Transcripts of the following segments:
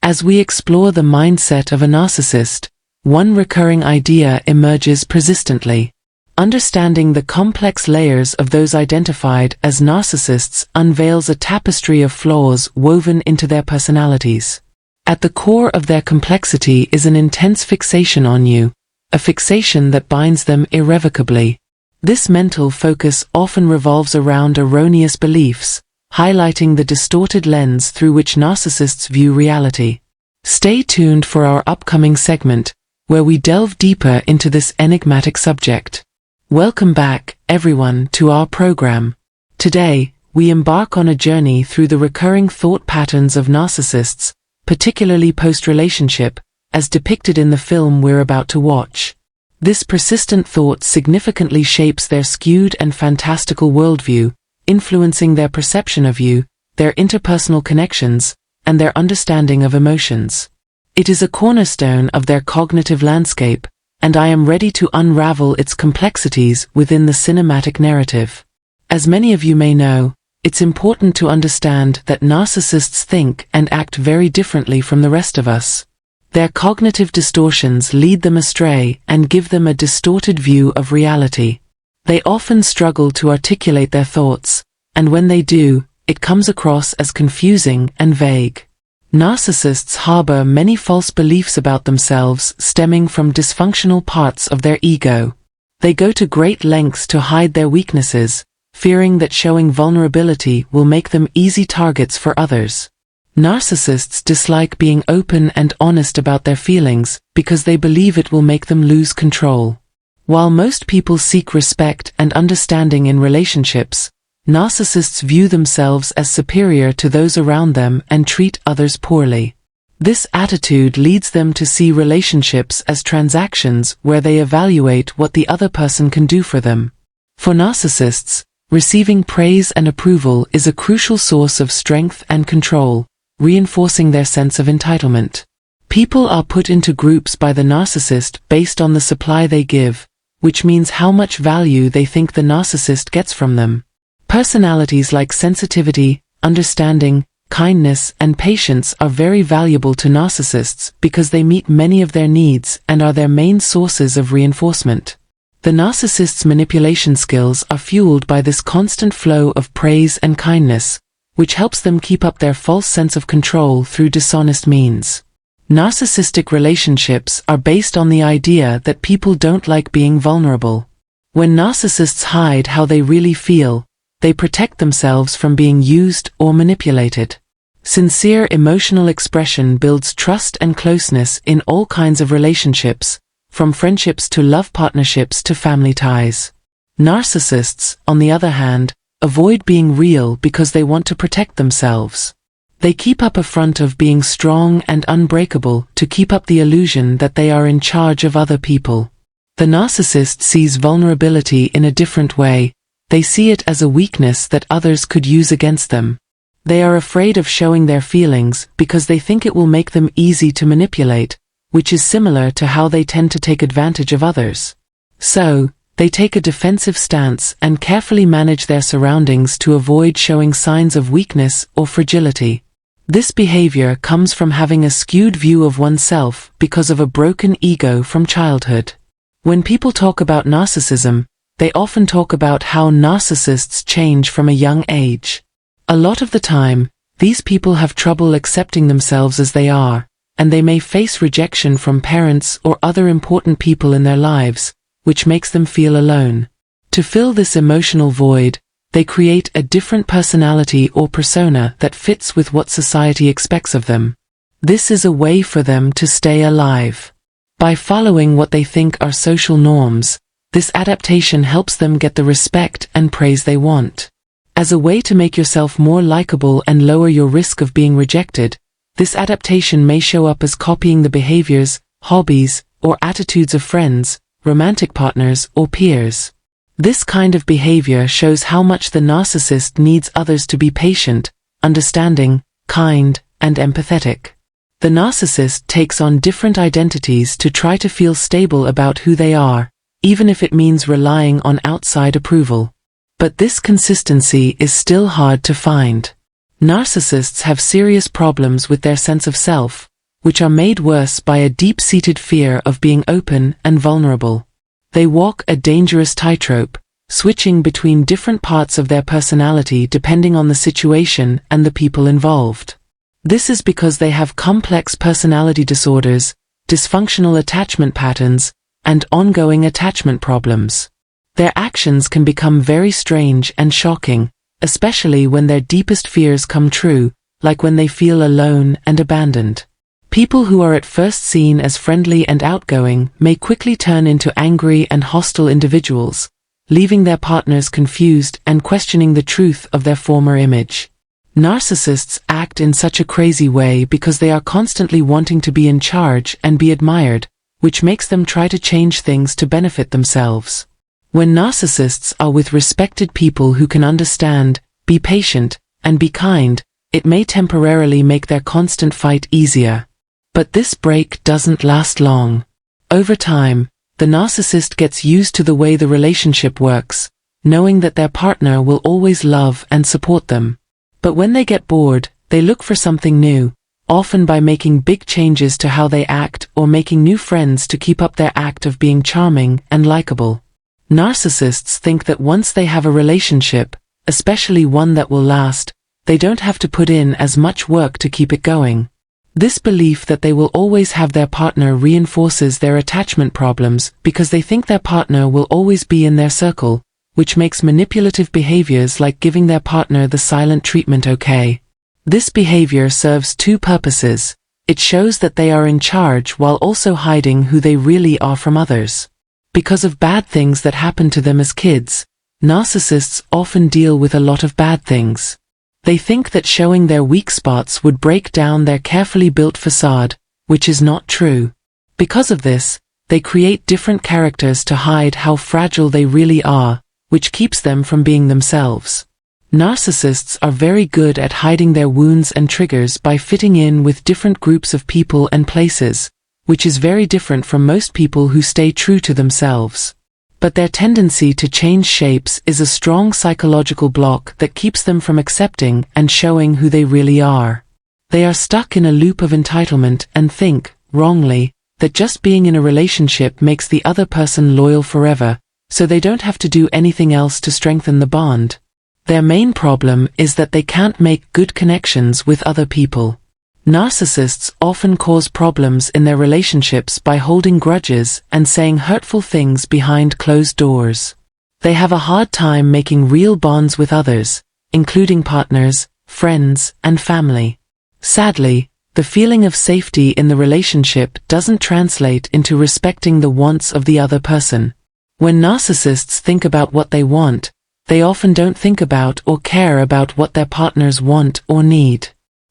As we explore the mindset of a narcissist, one recurring idea emerges persistently. Understanding the complex layers of those identified as narcissists unveils a tapestry of flaws woven into their personalities. At the core of their complexity is an intense fixation on you, a fixation that binds them irrevocably. This mental focus often revolves around erroneous beliefs, highlighting the distorted lens through which narcissists view reality. Stay tuned for our upcoming segment, where we delve deeper into this enigmatic subject. Welcome back, everyone, to our program. Today, we embark on a journey through the recurring thought patterns of narcissists, particularly post-relationship, as depicted in the film we're about to watch. This persistent thought significantly shapes their skewed and fantastical worldview, influencing their perception of you, their interpersonal connections, and their understanding of emotions. It is a cornerstone of their cognitive landscape, and I am ready to unravel its complexities within the cinematic narrative. As many of you may know, it's important to understand that narcissists think and act very differently from the rest of us. Their cognitive distortions lead them astray and give them a distorted view of reality. They often struggle to articulate their thoughts, and when they do, it comes across as confusing and vague. Narcissists harbor many false beliefs about themselves stemming from dysfunctional parts of their ego. They go to great lengths to hide their weaknesses, fearing that showing vulnerability will make them easy targets for others. Narcissists dislike being open and honest about their feelings because they believe it will make them lose control. While most people seek respect and understanding in relationships, narcissists view themselves as superior to those around them and treat others poorly. This attitude leads them to see relationships as transactions where they evaluate what the other person can do for them. For narcissists, receiving praise and approval is a crucial source of strength and control, reinforcing their sense of entitlement. People are put into groups by the narcissist based on the supply they give, which means how much value they think the narcissist gets from them. Personalities like sensitivity, understanding, kindness, and patience are very valuable to narcissists because they meet many of their needs and are their main sources of reinforcement. The narcissist's manipulation skills are fueled by this constant flow of praise and kindness, which helps them keep up their false sense of control through dishonest means. Narcissistic relationships are based on the idea that people don't like being vulnerable. When narcissists hide how they really feel, they protect themselves from being used or manipulated. Sincere emotional expression builds trust and closeness in all kinds of relationships, from friendships to love partnerships to family ties. Narcissists, on the other hand, avoid being real because they want to protect themselves. They keep up a front of being strong and unbreakable to keep up the illusion that they are in charge of other people. The narcissist sees vulnerability in a different way. They see it as a weakness that others could use against them. They are afraid of showing their feelings because they think it will make them easy to manipulate, which is similar to how they tend to take advantage of others. So, they take a defensive stance and carefully manage their surroundings to avoid showing signs of weakness or fragility. This behavior comes from having a skewed view of oneself because of a broken ego from childhood. When people talk about narcissism, they often talk about how narcissists change from a young age. A lot of the time, these people have trouble accepting themselves as they are, and they may face rejection from parents or other important people in their lives, which makes them feel alone. To fill this emotional void, they create a different personality or persona that fits with what society expects of them. This is a way for them to stay alive. By following what they think are social norms, this adaptation helps them get the respect and praise they want. As a way to make yourself more likable and lower your risk of being rejected, this adaptation may show up as copying the behaviors, hobbies, or attitudes of friends, romantic partners, or peers. This kind of behavior shows how much the narcissist needs others to be patient, understanding, kind, and empathetic. The narcissist takes on different identities to try to feel stable about who they are, even if it means relying on outside approval. But this consistency is still hard to find. Narcissists have serious problems with their sense of self, which are made worse by a deep-seated fear of being open and vulnerable. They walk a dangerous tightrope, switching between different parts of their personality depending on the situation and the people involved. This is because they have complex personality disorders, dysfunctional attachment patterns, and ongoing attachment problems. Their actions can become very strange and shocking, especially when their deepest fears come true, like when they feel alone and abandoned. People who are at first seen as friendly and outgoing may quickly turn into angry and hostile individuals, leaving their partners confused and questioning the truth of their former image. Narcissists act in such a crazy way because they are constantly wanting to be in charge and be admired, which makes them try to change things to benefit themselves. When narcissists are with respected people who can understand, be patient, and be kind, it may temporarily make their constant fight easier. But this break doesn't last long. Over time, the narcissist gets used to the way the relationship works, knowing that their partner will always love and support them. But when they get bored, they look for something new, often by making big changes to how they act or making new friends to keep up their act of being charming and likable. Narcissists think that once they have a relationship, especially one that will last, they don't have to put in as much work to keep it going. This belief that they will always have their partner reinforces their attachment problems because they think their partner will always be in their circle, which makes manipulative behaviors like giving their partner the silent treatment okay. This behavior serves two purposes. It shows that they are in charge while also hiding who they really are from others. Because of bad things that happen to them as kids, narcissists often deal with a lot of bad things. They think that showing their weak spots would break down their carefully built facade, which is not true. Because of this, they create different characters to hide how fragile they really are, which keeps them from being themselves. Narcissists are very good at hiding their wounds and triggers by fitting in with different groups of people and places, which is very different from most people who stay true to themselves. But their tendency to change shapes is a strong psychological block that keeps them from accepting and showing who they really are. They are stuck in a loop of entitlement and think, wrongly, that just being in a relationship makes the other person loyal forever, so they don't have to do anything else to strengthen the bond. Their main problem is that they can't make good connections with other people. Narcissists often cause problems in their relationships by holding grudges and saying hurtful things behind closed doors. They have a hard time making real bonds with others, including partners, friends, and family. Sadly, the feeling of safety in the relationship doesn't translate into respecting the wants of the other person. When narcissists think about what they want, they often don't think about or care about what their partners want or need.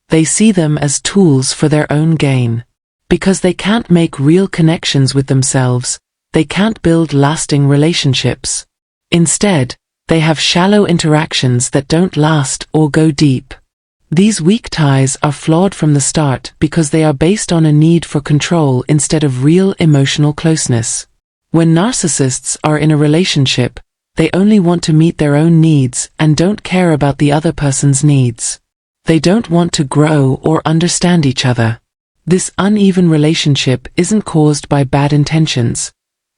They see them as tools for their own gain. Because they can't make real connections with themselves, they can't build lasting relationships. Instead, they have shallow interactions that don't last or go deep. These weak ties are flawed from the start because they are based on a need for control instead of real emotional closeness. When narcissists are in a relationship, they only want to meet their own needs and don't care about the other person's needs. They don't want to grow or understand each other. This uneven relationship isn't caused by bad intentions.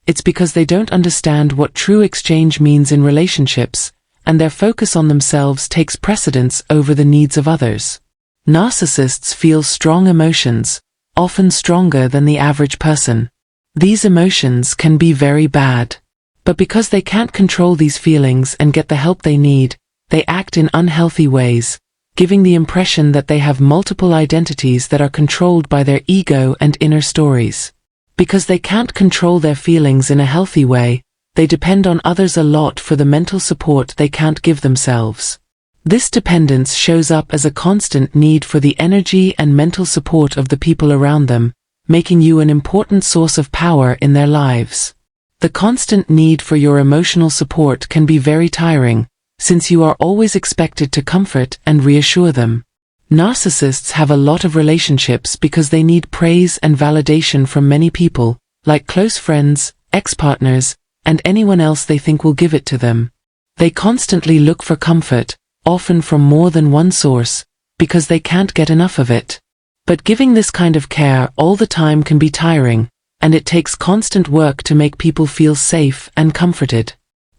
It's because they don't understand what true exchange means in relationships, and their focus on themselves takes precedence over the needs of others. Narcissists feel strong emotions, often stronger than the average person. These emotions can be very bad. But because they can't control these feelings and get the help they need, they act in unhealthy ways, giving the impression that they have multiple identities that are controlled by their ego and inner stories. Because they can't control their feelings in a healthy way, they depend on others a lot for the mental support they can't give themselves. This dependence shows up as a constant need for the energy and mental support of the people around them, making you an important source of power in their lives. The constant need for your emotional support can be very tiring, since you are always expected to comfort and reassure them. Narcissists have a lot of relationships because they need praise and validation from many people, like close friends, ex-partners, and anyone else they think will give it to them. They constantly look for comfort, often from more than one source, because they can't get enough of it. But giving this kind of care all the time can be tiring, and it takes constant work to make people feel safe and comforted.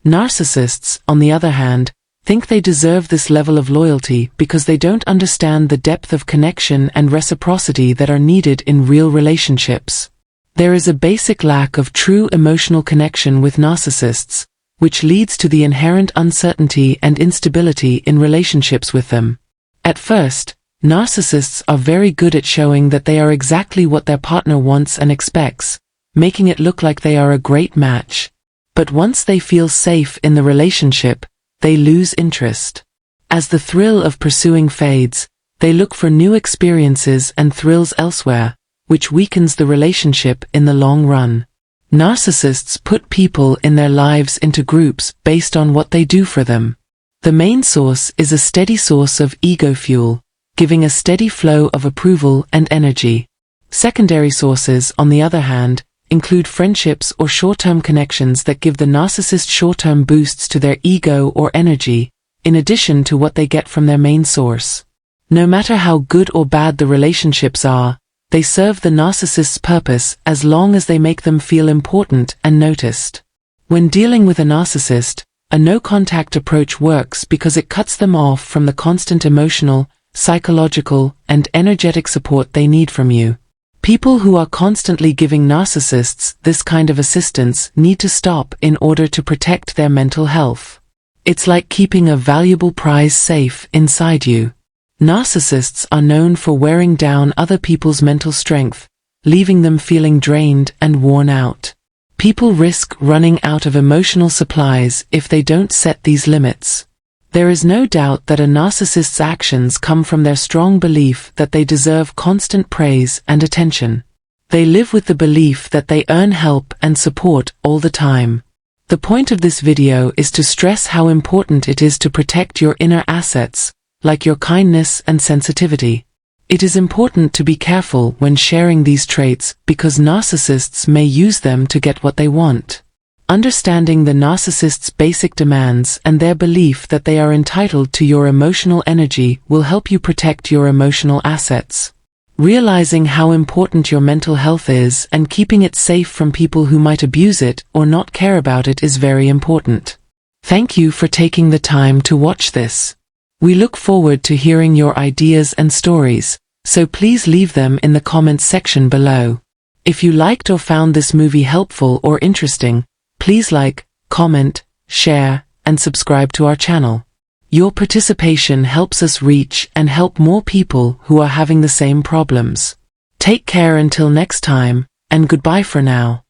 Narcissists, on the other hand, think they deserve this level of loyalty because they don't understand the depth of connection and reciprocity that are needed in real relationships. There is a basic lack of true emotional connection with narcissists, which leads to the inherent uncertainty and instability in relationships with them. At first, narcissists are very good at showing that they are exactly what their partner wants and expects, making it look like they are a great match. But once they feel safe in the relationship, they lose interest. As the thrill of pursuing fades, they look for new experiences and thrills elsewhere, which weakens the relationship in the long run. Narcissists put people in their lives into groups based on what they do for them. The main source is a steady source of ego fuel, giving a steady flow of approval and energy. Secondary sources, on the other hand, include friendships or short-term connections that give the narcissist short-term boosts to their ego or energy, in addition to what they get from their main source. No matter how good or bad the relationships are, they serve the narcissist's purpose as long as they make them feel important and noticed. When dealing with a narcissist, a no-contact approach works because it cuts them off from the constant emotional, psychological, and energetic support they need from you. People who are constantly giving narcissists this kind of assistance need to stop in order to protect their mental health. It's like keeping a valuable prize safe inside you. Narcissists are known for wearing down other people's mental strength, leaving them feeling drained and worn out. People risk running out of emotional supplies if they don't set these limits. There is no doubt that a narcissist's actions come from their strong belief that they deserve constant praise and attention. They live with the belief that they earn help and support all the time. The point of this video is to stress how important it is to protect your inner assets, like your kindness and sensitivity. It is important to be careful when sharing these traits because narcissists may use them to get what they want. Understanding the narcissist's basic demands and their belief that they are entitled to your emotional energy will help you protect your emotional assets. Realizing how important your mental health is and keeping it safe from people who might abuse it or not care about it is very important. Thank you for taking the time to watch this. We look forward to hearing your ideas and stories, so please leave them in the comments section below. If you liked or found this movie helpful or interesting, please like, comment, share, and subscribe to our channel. Your participation helps us reach and help more people who are having the same problems. Take care until next time, and goodbye for now.